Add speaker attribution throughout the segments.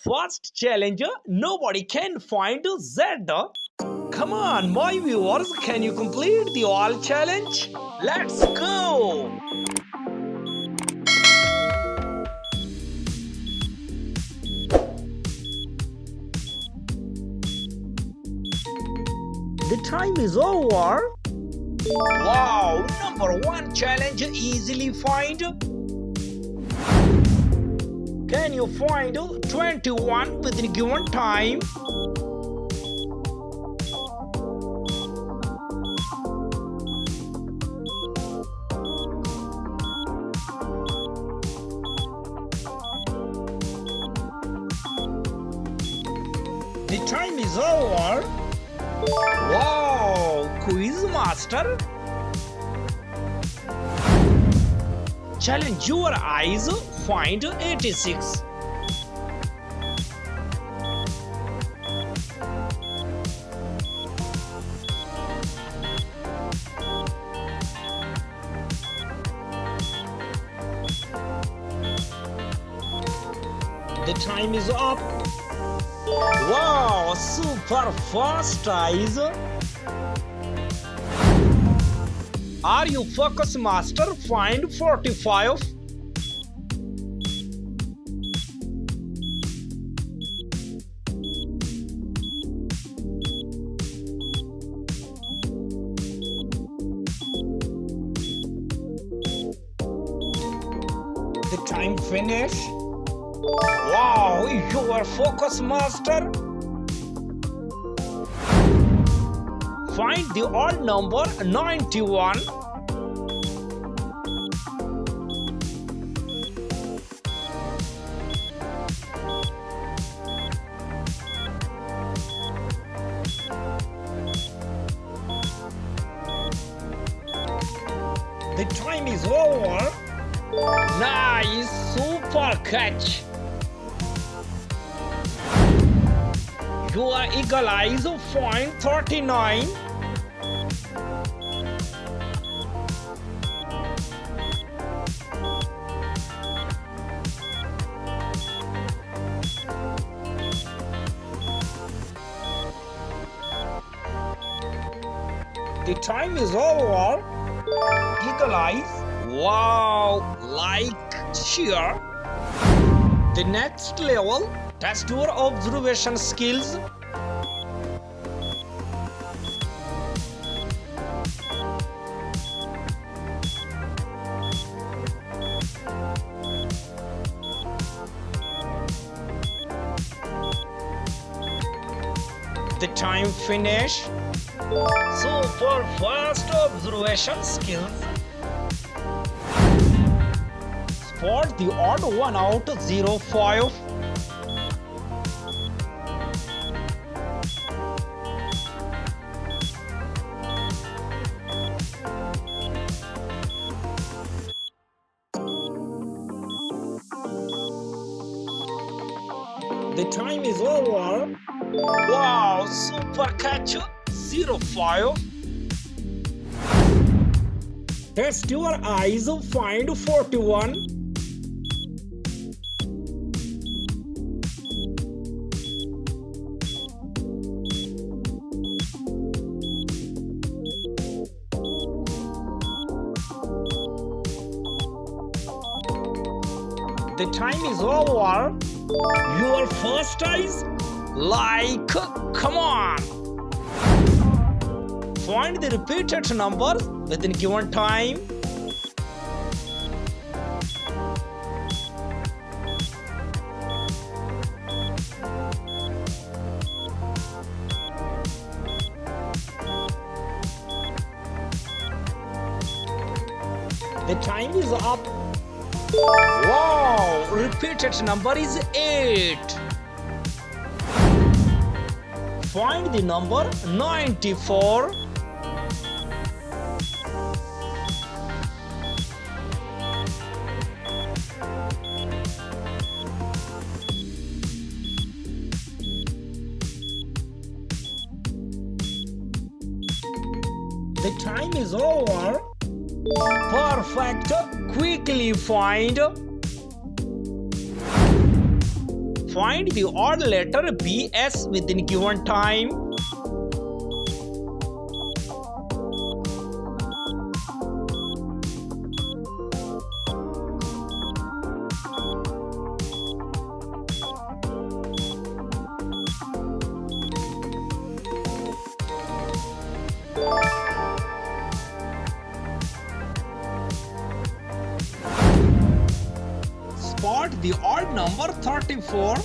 Speaker 1: First challenge, nobody can find Z. Come on, my viewers, can you complete the all challenge? Let's go! The time is over. Wow, number one challenge easily find. Can you find 21 within a given time? The time is over. Wow, quiz master. Challenge your eyes, find 86. The time is up. Wow, super fast eyes. Are you focus master? Find 45. The time finish. Wow, you are focus master. Find the odd number 91. The time is over. Nice, super catch. Your eagle eyes find 39. The time is over. Eagle eyes. Wow, like cheer. The next level, test your observation skills. The time finish. Super fast observation skills. Spot the odd one out 05. The time is over. Wow, super catch 05. Test your eyes, find 41. The time is over. Your first eyes, like, come on. Find the repeated numbers within given time. The time is up. Wow, repeated number is 8. Find the number 94. The time is over. Perfect. Quickly find Find the odd letter BS within given time. Spot the odd number 34.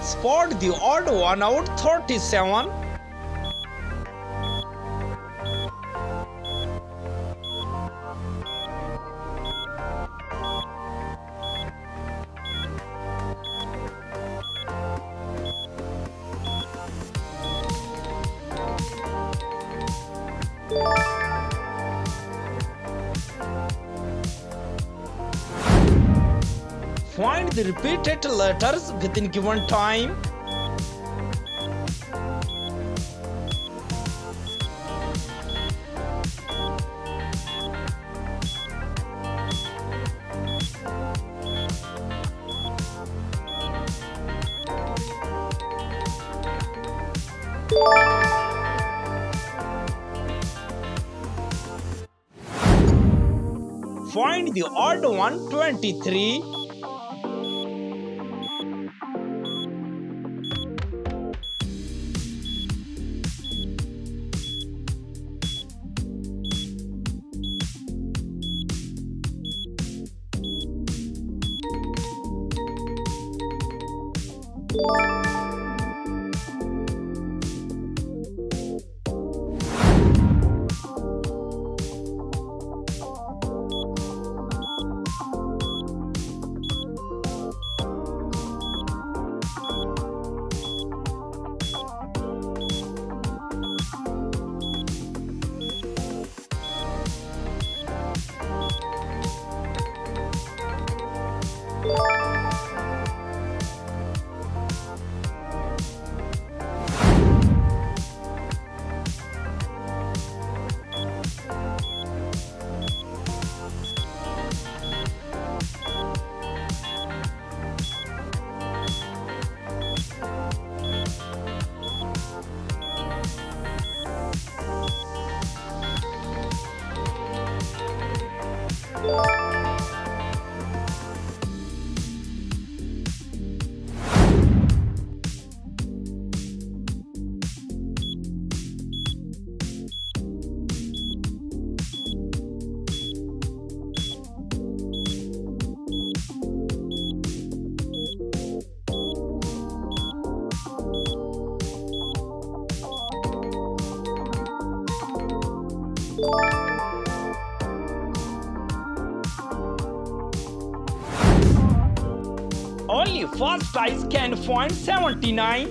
Speaker 1: Spot the odd one out 37. Find the repeated letters within given time. Find the odd one 23. Only fast eyes can find 79.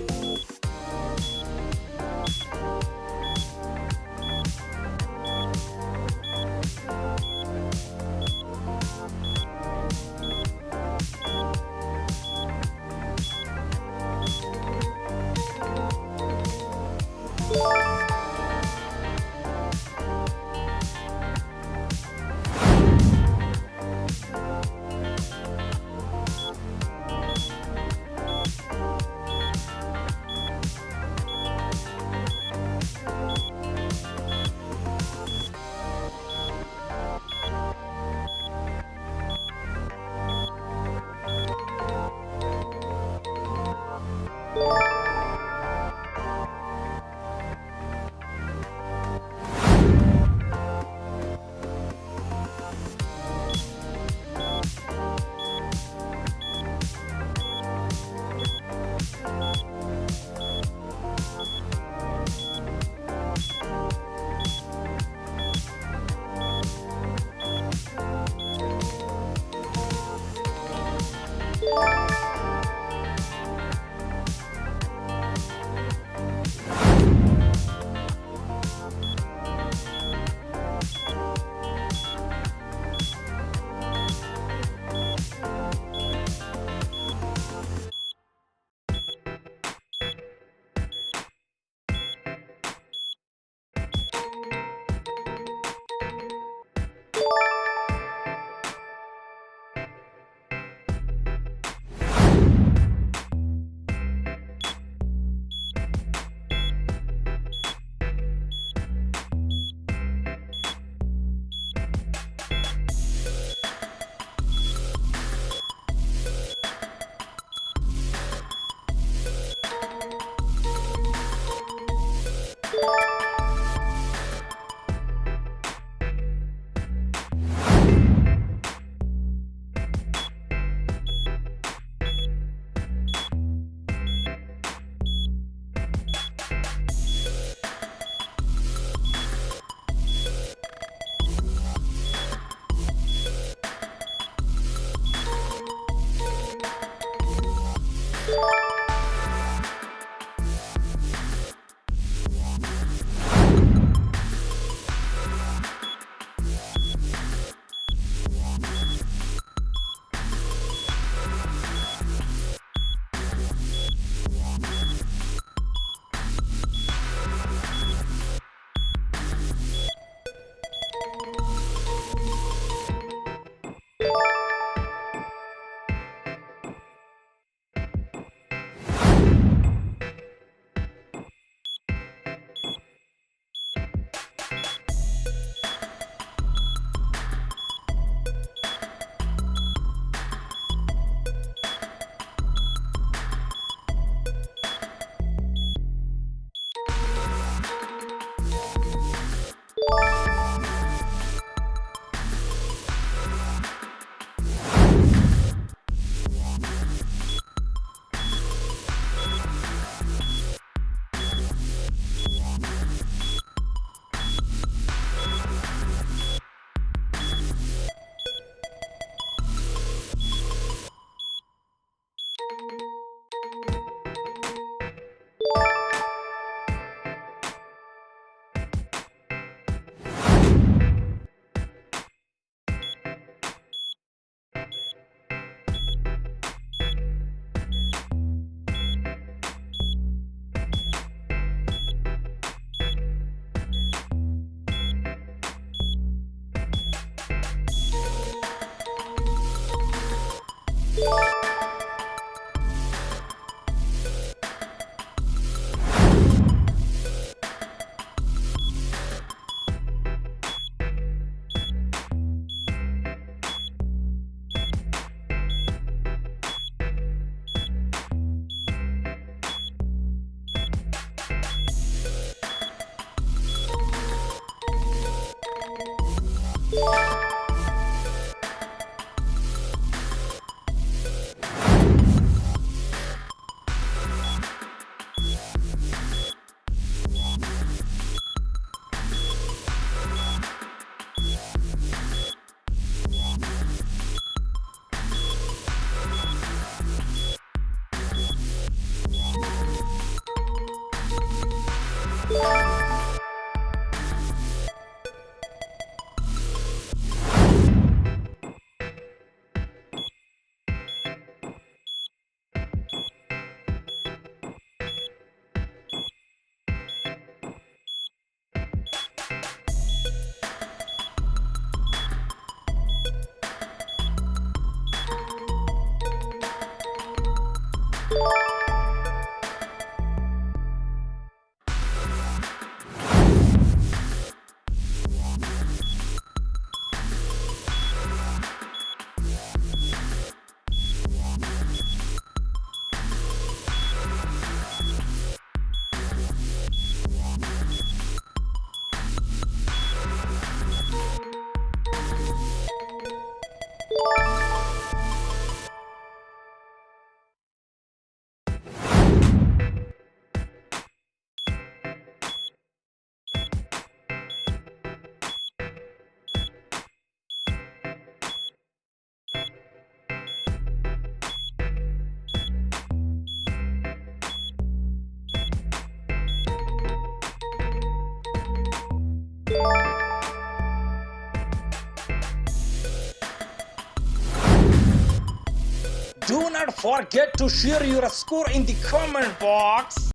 Speaker 1: Do not forget to share your score in the comment box.